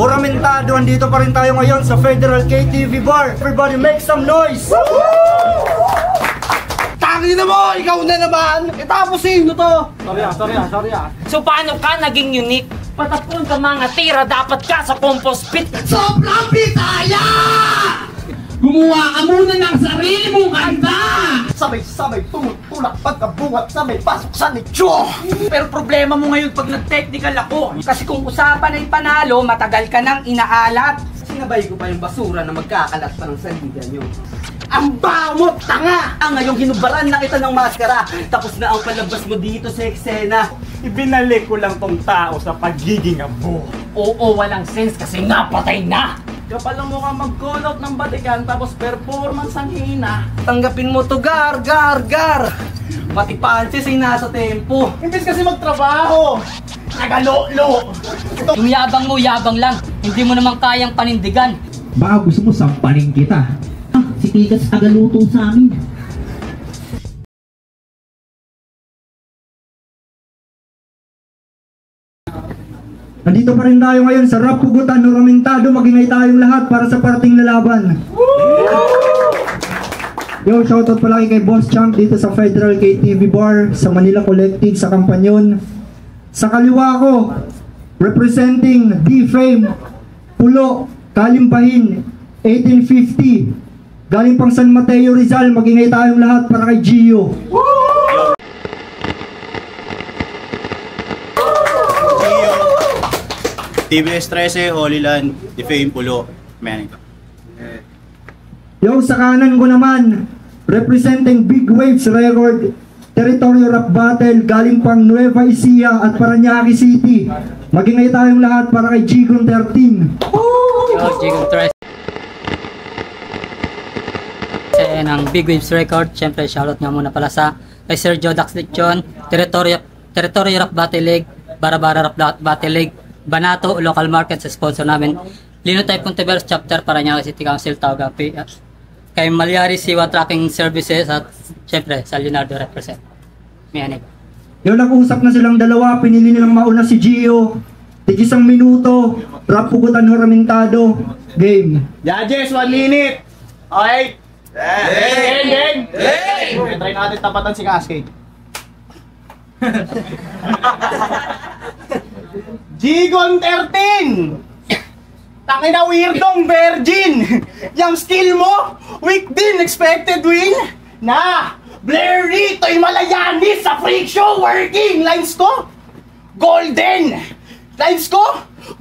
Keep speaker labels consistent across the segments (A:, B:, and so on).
A: Oramentado, andito pa rin tayo ngayon sa Federal KTV Bar. Everybody make some noise!
B: Tangin na mo! Ikaw na naman! Tapos sino to?
C: Sorry. So paano ka naging unique? Patapon ka mga tira, dapat ka sa compost pit.
B: Sobrang bitaya! Gumawa ka muna ng sarili mong kanta! Sabay-sabay tumutulak pagkabuhat sabay pasok sa nicho!
D: Pero problema mo ngayon pag nag-technical ako. Kasi kung usapan ay panalo, matagal ka nang inaalat. Sinabay ko pa yung basura na magkakalat pa ng saligan nyo.
B: Ang bamot tanga!
D: Ngayong hinubaran na kita ng maskara, tapos na ang palabas mo dito sa eksena.
E: Ibinalik ko lang tong tao sa pagiging abo.
C: Oo, walang sense kasi napatay na.
B: Kapal lang mo ka mag-call out ng batikan tapos performance ang hina.
D: Tanggapin mo to, gar. Pati punches ay nasa tempo.
B: Imbis kasi magtrabaho, nagalolo.
C: Yung yabang mo, yabang lang. Hindi mo naman kayang panindigan.
F: Baka gusto mo sampaling kita. Si Tikas tagaluto sa amin.
A: Nandito pa rin tayo ngayon sa Rap Pugutan Oramentado. Magingay tayong lahat para sa parating na laban. Yo, shoutout pala kay Boss Champ dito sa Federal KTV Bar, sa Manila Collective, sa Kampanyon. Sa kaliwa ko, representing D-Fame, Pulo, Kalimpahin, 1850. Galing pang San Mateo, Rizal. Magingay tayong lahat para kay Gio.
G: TBS 13, Holy Land, D-Fame, Pulo, Manito.
A: Yo, sa kanan ko naman, representing Big Waves Record, Territorio Rap Battle, galing pang Nueva Ecija at Parañaque City. Magingay tayong lahat para kay Gigon 13.
C: Yo, Gigon 13. Ng Big Waves Record, syempre shoutout nga muna pala sa kay Sir Joe Dax Lechon, Territorio Rap Battle League, Bara Rap Battle League, Banato Local Market sa sponsor namin, Linotype Controversy Chapter Parañaque City Council, Tawag kay Malyari Siwa Tracking Services at syempre sa Leonardo represent. Miyanig.
A: Yung nag-usap na silang dalawa, pinili nilang mauna si Gio. Tig-isang minuto, Rap Pugutan Oramentado, game.
B: Judges, 1 minute! Okay? Game! Try natin tapatan si Cascade. Gigon 13! Tangina weirdong virgin! Yung skill mo, weak din, expected win? Na! Blurry, to'y malayanis sa freak show working! Lines ko, golden! Lines ko,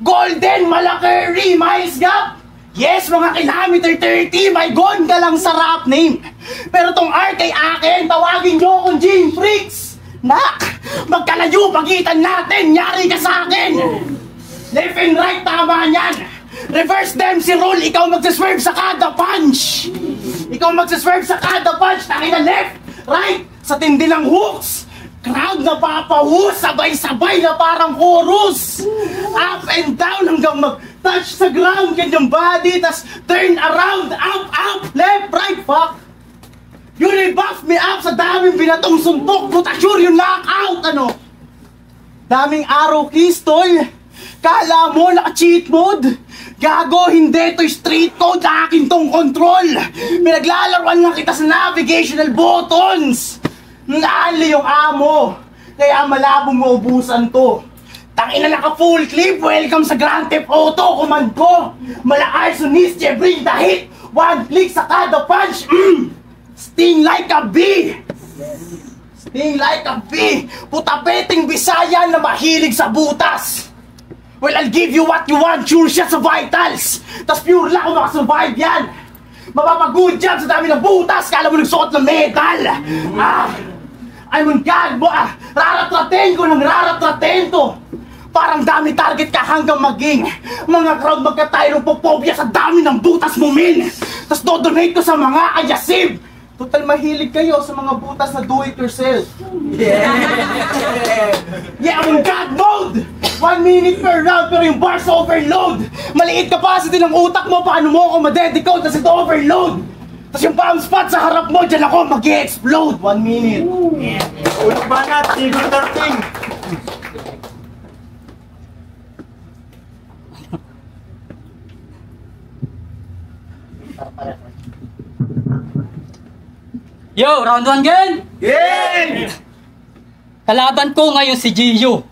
B: golden, malakeri, miles gap! Yes, mga kilometer 30, may gon ka lang sa rap name! Pero tong art kay akin, tawagin nyo kong Gene Freaks! Nak! Magkalayo pagitan natin! Yari ka sa akin! Left and right, tama yan! Reverse them si Roll! Ikaw magsaswerve sa kada punch! Ikaw magsaswerve sa kada punch! Tangina left! Right! Sa tindi ng hooks! Crowd na papahus! Sabay-sabay na parang chorus! Up and down hanggang mag-touch sa ground kanyang body! Tas turn around! Up! Left! Right! Fuck! You rebuff me up sa daming binatong suntok, puta sure yung knockout, ano? Daming arrow keys, tol. Kala mo naka-cheat mode? Gago, hindi to'y street code, akin tong control. Pinaglalaruan lang kita sa navigational buttons. Naali yung amo, kaya malabong maubusan to. Tangina naka full clip, welcome sa Grand Theft Auto, command ko. Mala arsonist, bring the hit. One click sa kada punch, Sting like a bee! Sting like a bee! Puta-peting Bisaya na mahilig sa butas! Well, I'll give you what you want, sure siya sa vitals! Tas pure lang kung makasurvive yan! Mapapag-good job sa dami ng butas! Kala mo nagsuot ng metal! I'm on God mo! Raratraten ko ng raratraten to! Parang dami target ka hanggang maging mga crowd magka-tyrophobia sa dami ng butas mo, min! Tas do-donate ko sa mga ayasib! Total mahilig kayo sa mga butas na do-it-yourself. Yeah, I'm on God mode! 1 minute per round pero yung bars overload. Maliit capacity ng utak mo, paano mo ako madedicode kasi ito overload. Tapos yung palm spot sa harap mo, dyan ako mag-explode. 1 minute.
E: Ulit banat, Gigon 13.
C: Yo, round 1 game!
B: Game!
C: Kalaban ko ngayon si Gio.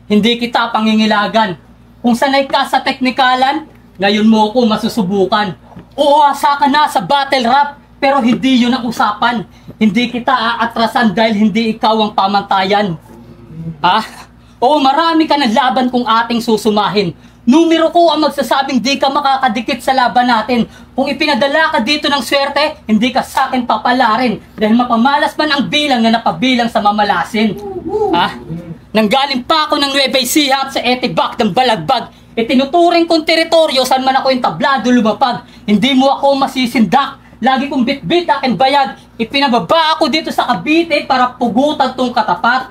C: Hindi kita pangingilagan. Kung sanay ka sa teknikalan, ngayon mo ko masusubukan. Uasa ka na sa battle rap, pero hindi yun ang usapan. Hindi kita aatrasan dahil hindi ikaw ang pamantayan. Ha? Oo, marami ka ng laban kung ating susumahin. Numero ko ang magsasabing di ka makakadikit sa laban natin. Kung ipinadala ka dito ng swerte, hindi ka sa akin papalarin. Dahil mapamalas man ang bilang na napabilang sa mamalasin. Ha? Nanggaling pa ako ng Nueva Ecija sa Etibak ng Balagbag. Itinuturing kong teritoryo saan man ako yung tablado lumapag. Hindi mo ako masisindak. Lagi kong bit-bit aking bayag. Ipinababa ako dito sa Cavite para pugutan tong katapat.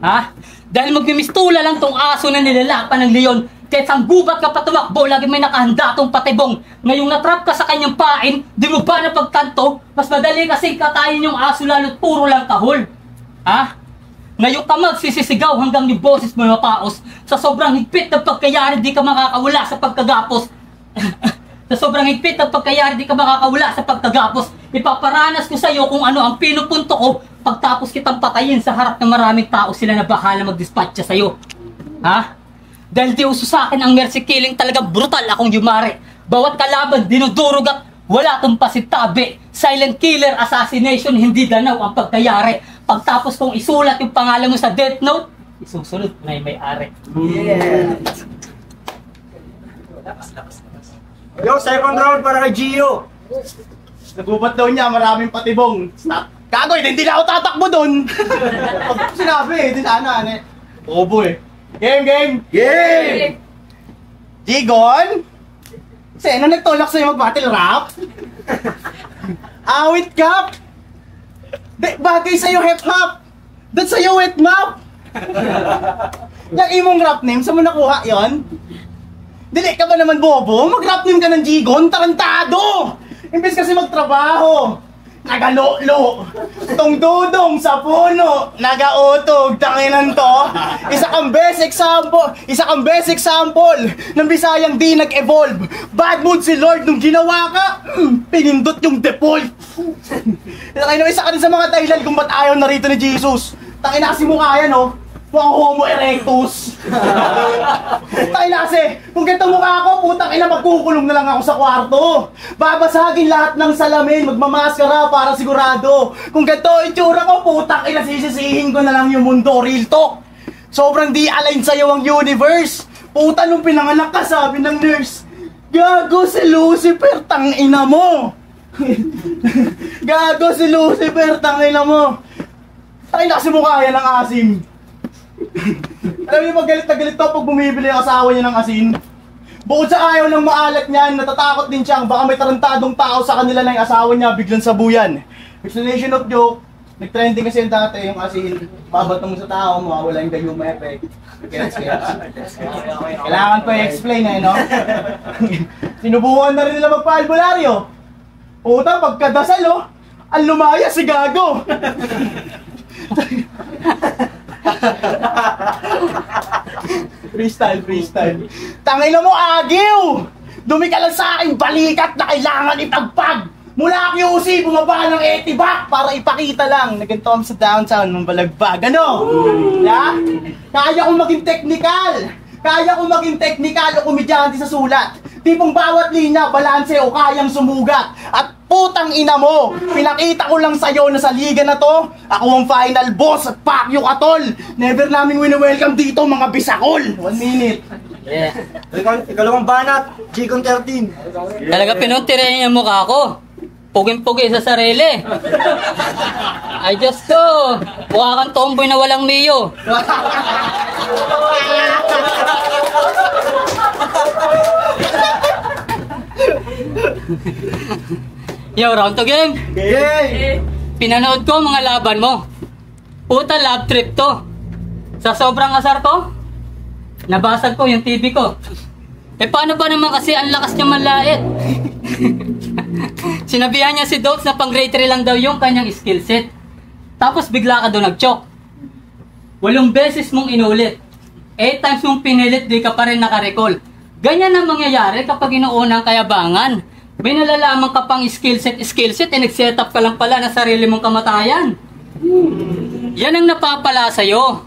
C: Ha? Dahil magmimistula lang tong aso na nilalapan ng leon. Kahit sang gubat ka pa tumakbo, lagi may nakahanda tong patibong. Ngayong natrap ka sa kanyang pain, di mo ba napagkanto? Mas madali kasing katayin yung aso lalo't puro lang kahol. Ha? Ngayong ka magsisisigaw hanggang yung boses mo mapaos. Sa sobrang higpit ng pagkayari, di ka makakawala sa pagkagapos. Sa sobrang higpit ng pagkayari, di ka makakawala sa pagkagapos. Ipaparanas ko sa iyo kung ano ang pinupunto ko. Pagtapos kitang patayin sa harap ng maraming tao, sila na bahala mag-dispatcha sa iyo. Ha? Dahil di uso sa akin ang mercy killing, talagang brutal akong yumari. Bawat kalaban, dinudurog at wala tong pasitabi. Silent killer, assassination, hindi danaw ang pagkayari. Pagtapos kong isulat yung pangalan mo sa death note, isusunod na yung may-ari.
B: Yo, second round para kay Gio. Nagubat daw niya, maraming patibong. Stop. Kagoy, hindi na ako tatakbo doon. Sinabi, hindi sana. Obo eh. Game! Gigon? Sino nagtulak sa'yo mag-battle rap? Awit ka? Bagay sa'yo hip-hop. That's sa'yo wet map. Yung imong rap name, saan mo nakuha yon? Dili ka ba naman bobo? Mag-rap name ka ng Gigon, tarantado! Imbes kasi magtrabaho, nagalolo. Tungdudong sa puno, nagautog, tanginan to. Isa kang best example ng Bisayang di nag-evolve. Bad mood si Lord nung ginawa ka, pinindot yung default. Isa ka din sa mga dahilan kung ba't ayaw na rito ni Jesus. Tangina kasi mukha yan, oh. Mukhang homo erectus. Tangina kasi, kung ganito mukha ako, putang ina, magkukulong na lang ako sa kwarto. Babasagin lahat ng salamin, magmamaskara para sigurado. Kung ganito itsura ko, putang ina, sisisihin ko na lang yung mundo. Real talk. Sobrang di align sa'yo ang universe. Puta, nung pinanganak ka, sabi ng nurse, gago si Lucifer, tangina mo. Gago si Lucifer, tangina mo. Tangina kasi mukha yan ng asim. Alam niyo pag galit na galit to pag bumibili ang asawa niya ng asin. Bukod sa ayaw ng maalat niyan, natatakot din siyang baka may tarantadong tao sa kanila na yung asawa niya biglang sabuyan. Explanation of joke, nag-trending kasi yung dati yung asin, babatong sa tao, mawawala yung gayuma effect. Kailangan pa i-explain eh, no? Sinubukan na rin nila magpa-albularyo. Puta, pagkadasal oh, ang lumaya si Gago. Freestyle. Tangina mo, agiw! Dumi ka lang sa aking balikat na kailangan ipagpag! Mula QC, bumaba ng Etibak para ipakita lang na ganito sa downtown ng Balagbag. Ano? Yeah? Kaya kong maging technical o komedyante sa sulat. Tipong bawat linya, balanse o kayang sumugat. At putang ina mo, pinakita ko lang sa'yo na sa liga na to, ako ang final boss at pakyo ka tol. Never namin wini-welcome dito mga bisakol. 1 minute.
C: Yeah.
A: Ikalawang banat, Gigon 13.
C: Talaga pinuntirahin yung mukha ko. Puging-pugi sa sarili. Ay, Diyos ko. Mukha kang tomboy na walang miyo. Yo, round to game.
B: Yay!
C: Pinanood ko mga laban mo. Puta, love trip to. Sa sobrang asar ko, nabasag ko yung TV ko. Eh paano ba naman kasi ang lakas niya manlait? Sinabihan niya si Dotes na pang grade 3 lang daw yung kanyang skill set. Tapos bigla ka doon nag-choke. 8 beses mong inulit. 8 times mong pinilit, di ka pa rin nakarecall. Ganyan ang mangyayari kapag inuunang kayabangan. May nalalaman ka pang skill set, nag-set up ka lang pala na sarili mong kamatayan. Yan ang napapala sa'yo.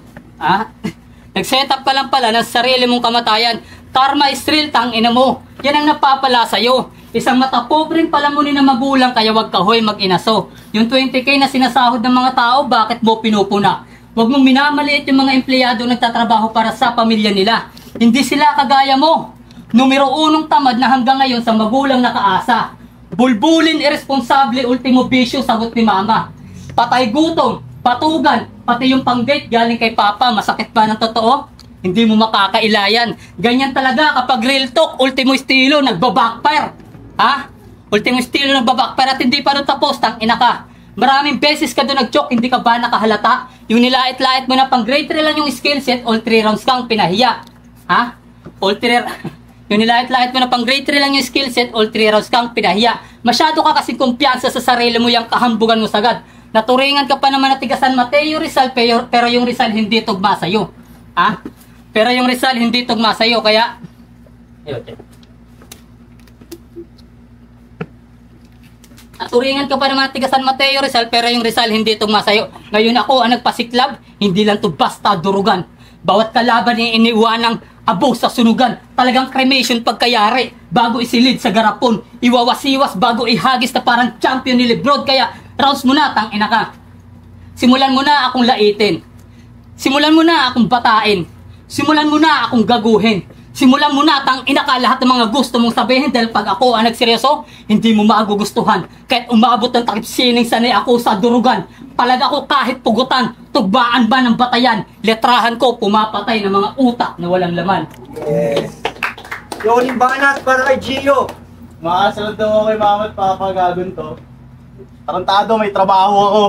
C: Nag-set up ka lang pala ng sarili mong kamatayan. Karma is real, tangina mo. Yan ang napapala sa'yo. Isang matapobreng palamunin na magulang, kaya wag ka hoy mag-inaso. Yung 20k na sinasahod ng mga tao, bakit mo pinupuna? Huwag mong minamaliit yung mga empleyado nagtatrabaho para sa pamilya nila. Hindi sila kagaya mo. Numero 1 tamad na hanggang ngayon sa magulang nakaasa. Bulbulin, irresponsable, ultimo bisyo, sagot ni mama. Patay gutom, patugan, pati yung panggate galing kay papa. Masakit ba ng totoo? Hindi mo makakailayan. Ganyan talaga kapag real talk, ultimo estilo, nagbabackfire. Ultimo estilo, nagbabackfire at hindi pa rin tapos, tangina ka. Maraming beses ka doon nag-choke, hindi ka ba nakahalata? Yung nilait-lait mo na pang grade 3 lang yung skill set, all 3 rounds kang pinahiya. All 3 yung nilait-lait mo na pang grade 3 lang yung skill set, all 3 rounds kang pinahiya. Masyado ka kasing kumpiyansa sa sarili mo, yung kahambugan mo sagad. Naturingan ka pa naman na tigasan Mateo Rizal, pero yung Rizal hindi tugma sa'yo. Pero yung Rizal hindi tugma sa'yo, kaya... Naturingan ka pa naman na tigasan Mateo Rizal, pero yung Rizal hindi tugma sa'yo. Ngayon ako ang nagpasiklab, hindi lang to basta durugan. Bawat kalaban niya iniwanang abo sa sunugan, talagang cremation pagkayari, bago isilid sa garapon, iwawasiwas bago ihagis na parang champion ni Lebron, kaya rounds mo na, tangina ka. Simulan mo na akong laitin. Simulan mo na akong batain. Simulan mo na akong gaguhin. Simulan mo na, tangina ka, lahat ng mga gusto mong sabihin, dahil pag ako ang nagseryoso, hindi mo magugustuhan. Kahit umabot ng takip sining sanay ako sa durugan, palag ako kahit pugutan, tugbaan ba ng batayan, letrahan ko pumapatay ng mga utak na walang laman.
A: Yes. Yoning banat para kay Gio.
B: Makasalad daw ako kay mama at papa, gagon to. Tarantado, may trabaho ako.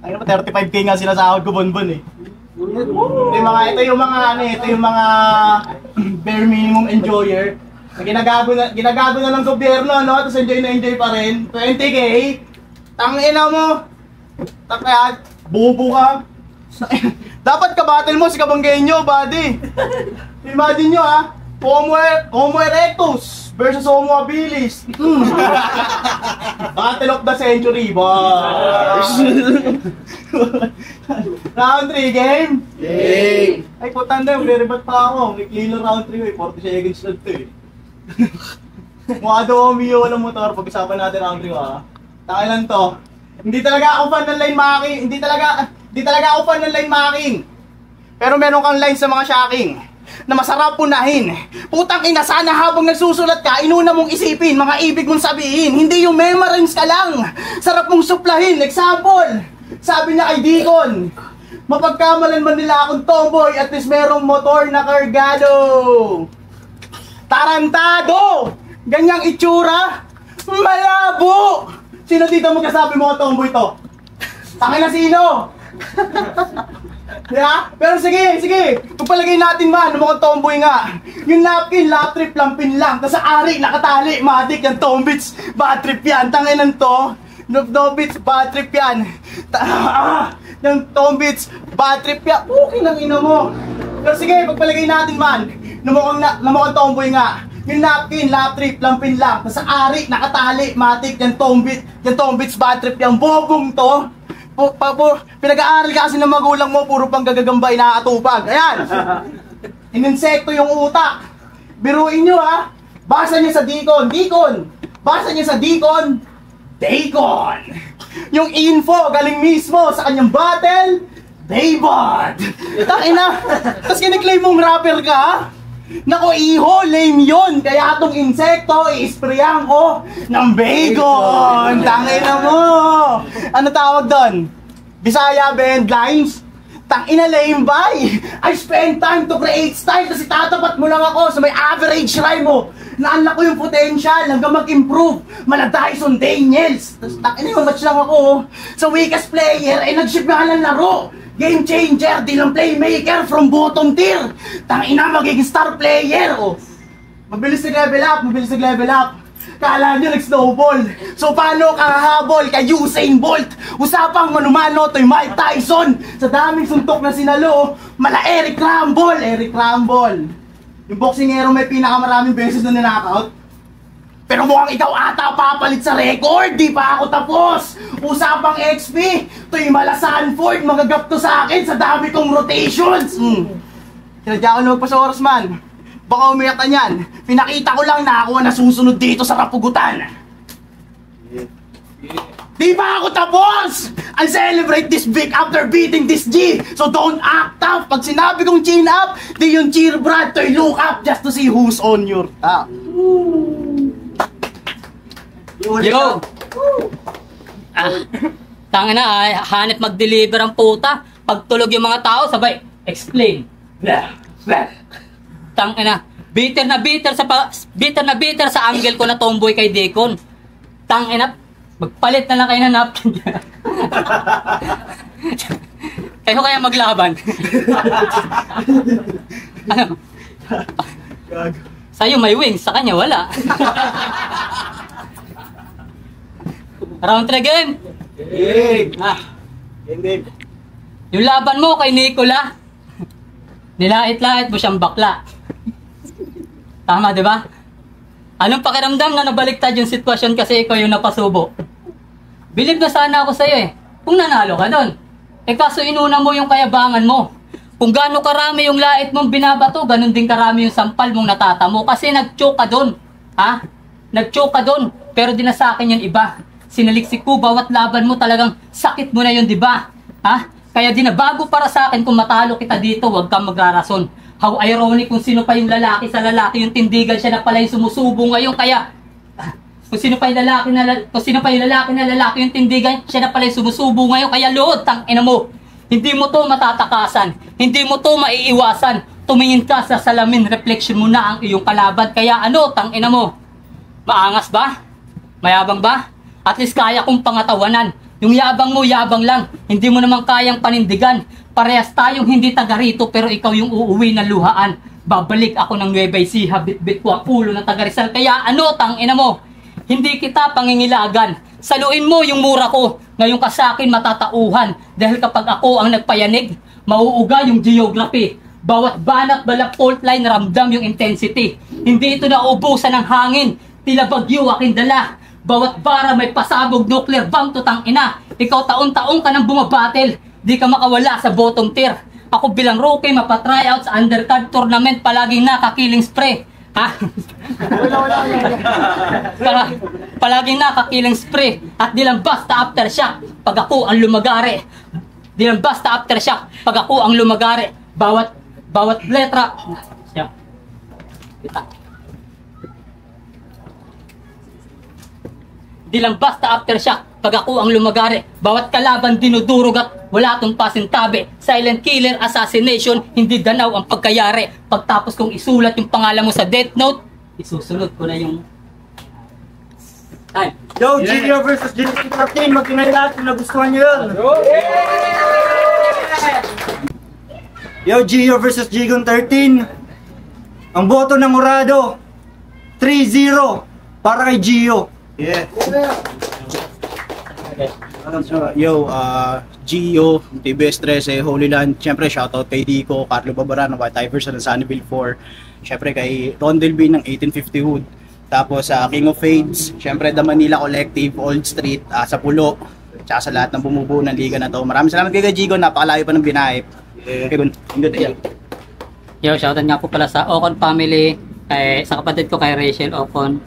B: Ay na 35k nga sinasahod ko bonbon eh. Ito yung mga bare minimum enjoyer. Ginagago na ng gobyerno, no? Tapos enjoy na enjoy pa rin. 20k, tangina mo. Kaya, bubo ka. Dapat kabattle mo si Kabanggenyo, buddy. Imagine nyo Homo erectus versus Homo habilis. Battle of the century, boss. Round 3 game? Game! Ay, putanda, magre-rebat pa ako. May cleaner round 3, 40 seconds lang ito eh. Mukha daw ang miyo ng motor, pag-usapan natin round 3 Takay lang to. Hindi talaga ako fan ng line marking. Hindi talaga ako fan ng line marking. Pero meron kang line sa mga shocking na masarap punahin. Putang ina, sana habang nagsusulat ka, inuna mong isipin mga ibig mong sabihin. Hindi yung memorize ka lang. Sarap mong suplahin. Example, sabi niya kay Deacon, mapagkamalan man nila akong tomboy, at least merong motor na kargado. Tarantado! Ganyang itsura, malabo! Sino dito magkasabi mo tomboy to? Takay na sino? Yeah? Pero sige, pagpalagay natin man, mukhang tomboy nga. Yung napkin, lap trip, lampin lang. Tapos sa ari, nakatali, matik, yung tombits, bad trip yan. Tanginan to, tombits, bad trip yan. Yung tombits, bad trip yan. Okay lang ina mo. Pero sige, pagpalagay natin man, mukhang tomboy nga. Yung napkin, lap trip, lampin lang. Tapos sa ari, nakatali, matik, yung tombits, bad trip yan. Bobong to. Pinag-aaral ka kasi ng magulang mo, puro pang gagagambay nakatupag. Ayan! Ininsekto yung utak. Biruin nyo Basa niya sa Deacon. Basa niya sa Deacon. Deacon! Yung info, galing mismo sa kanyang battle. Daybot! Takina! Tapos kiniklaim mong rapper ka, Nako iho, lame yun. Kaya itong insekto, i-sprayan ko ng bacon. Tangina mo. Ano tawag doon? Bisaya band lines? Tangina lame bay. I spend time to create style kasi tatapat mo lang ako sa may average rhyme mo. Na-unlock ko yung potential hanggang mag-improve. Mala Dyson Daniels. Tapos tangina yung match lang ako. Sa weakest player ay nag-ship nga ng laro. Game changer, di lang playmaker from bottom tier. Tangina, magiging star player. Oh. Mabilis nag-level up. Kala nyo nag-snowball. So paano kahabol kay Usain Bolt? Usapang manumano to'y Mike Tyson. Sa daming suntok na sinalo, mala Eric Ramble. Yung boxingero may pinakamaraming beses na ninakaut. Pero mukhang ikaw ata papalit sa record, di pa ako tapos. Usapang XP, to'y mala Sanford, magagap to sa akin sa dami kong rotations. Kinadya ko na magpa sa oras man. Baka umiyak ka niyan. Pinakita ko lang na ako ang nasusunod dito sa kapugutan. Di ba ako tapos? I'll celebrate this big after beating this G. So don't act tough. Pag sinabi kong chin up, di yung cheer Brad, to'y look up just to see who's on your top.
C: Yo! Tanga na, hanip mag-deliver ang puta. Pagtulog yung mga tao, sabay, explain. Tanga na, bitter na bitter sa angle ko na tomboy kay Deacon. Tanga na, magpalit na lang kayo ng napkin. Kayo kaya maglaban. Ano? Sa'yo may wings, sa kanya wala. Round 3 game. Yung laban mo kay Nicola, nilait-lait mo siyang bakla. Tama, di ba? Anong pakiramdam na nabaliktad yung sitwasyon kasi ikaw yung napasubo? Bilib na sana ako sa'yo eh, kung nanalo ka doon. Eh kaso inuna mo yung kayabangan mo. Kung gaano karami yung lait mong binabato, ganun din karami yung sampal mong natatamo. Kasi nag-choke ka doon. Ha? Nag-choke ka doon. Pero di na sa akin yung iba. Sinaliksik ko, bawat laban mo talagang sakit mo na yun, di ba? Ha? Kaya di na bago para sa akin kung matalo kita dito, huwag kang magrarason. How ironic kung sino pa yung lalaki sa lalaki, yung tindigan siya na pala yung sumusubo ngayon. Kaya, kung sino pa yung lalaki na lalaki, yung tindigan siya na pala yung sumusubo ngayon. Kaya Lord, tangina mo, hindi mo to matatakasan, hindi mo to maiiwasan. Tumingin ka sa salamin, reflection mo na ang iyong kalaban. Kaya ano, tangina mo, maangas ba? Mayabang ba? At least kaya kong pangatawanan. Yung yabang mo, yabang lang. Hindi mo naman kayang panindigan. Parehas tayong hindi taga rito, pero ikaw yung uuwi na luhaan. Babalik ako ng Nueva Ecija, bit-bit ko apulo ng taga Rizal. Kaya ano, tangina mo, hindi kita pangingilagan. Saluin mo yung mura ko. Ngayon ka sa akin matatauhan. Dahil kapag ako ang nagpayanig, mauuga yung geography. Bawat banat, balak, fault line, ramdam yung intensity. Hindi ito nauubusan ng hangin. Tila bagyo aking dala. Bawat bara may pasabog nuclear bomb to tangina. Ikaw taon-taon ka nang bumabattle. Di ka makawala sa bottom tier. Ako bilang rookie mapa-tryout sa undercard tournament, palaging nakakilling spray. Ha? Palaging nakakilling spray. At di lang basta aftershock pag ako ang lumagari. Di lang basta aftershock pag ako ang lumagari. Bawat letra. Siya. Kita. Di lang basta aftershock pag ako ang lumagari. Bawat kalaban dinudurog at wala tong pasintabi. Silent killer, assassination, hindi ganaw ang pagkayari. Pagtapos kong isulat yung pangalan mo sa death note, isusunod ko na yung time.
A: Yo, Gio versus Genesis 13, magkinay lahat kung nagustuhan nyo yun. Yo, Gio versus Gigon 13. Ang boto ng Urado, 3-0 para kay Gio.
G: Yeah. Yo, Gio, TBS 13, Holy Land. Siyempre, shoutout kay Dico, Carlo Babarano, White Iverson ng Sunnyville 4. Siyempre, kay Rondel B ng 1850 Hood. Tapos, King of Fades. Siyempre, The Manila Collective, Old Street, sa Pulo. Tsaka sa lahat ng bumubuo ng liga na to. Maraming salamat kay Gigo, napakalayo pa ng binahip. Okay, good day.
C: Yo, shoutout nga po pala sa Ocon family, sa kapatid ko kay Rachel Ocon,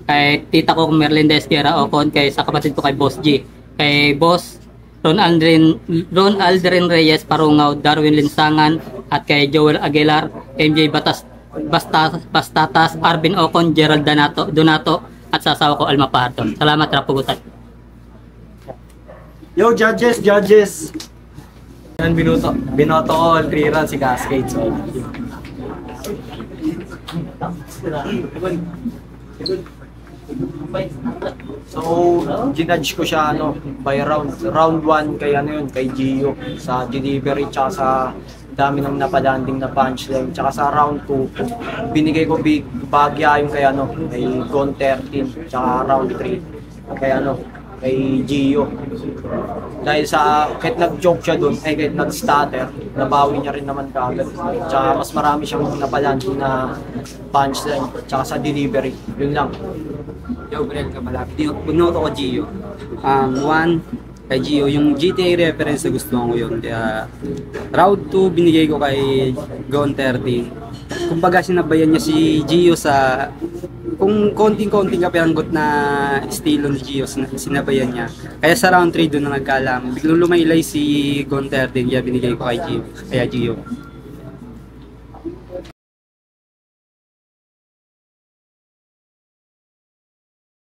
C: kay tita ko Merlin Desguera Ocon, sa kapatid ko kay Boss G, kay Boss Ron Aldrin Reyes Parungaw, Darwin Linsangan, at kay Joel Aguilar, MJ Bastatas, Arvin Ocon, Gerald Donato, at sa asawa ko Alma Parton. Salamat, Rapugutan.
A: Yo, judges.
H: Binoto ko 3 runs si Cascade. So, ginudge ko siya by round 1 kay kay Gio sa delivery tsaka sa dami ng napadanding na punchline, tsaka sa round 2 binigay ko bagya yung kay Gon 13 tsaka round 3 kay kay Gio. Dahil sa kahit nag-joke siya dun, kahit nag-stutter, nabawi niya rin naman kaagad. Tsaka mas marami siyang napalanding na punchline, tsaka sa delivery. Yun lang.
I: Yo, Brel ka pala. Bunoto ko Gio. One, kay Gio, yung GTA reference na gusto ko yun. Kaya, round 2, binigay ko kay Gone 13. Kumbaga, sinabayan niya si Gio sa kung konting-konting kapiranggot na estilo ni Gio, sinabayan niya. Kaya sa round 3 doon na nagkaalam. Biglang lumaylay si Gone 13, kaya binigay ko kay Gio. Kaya Gio.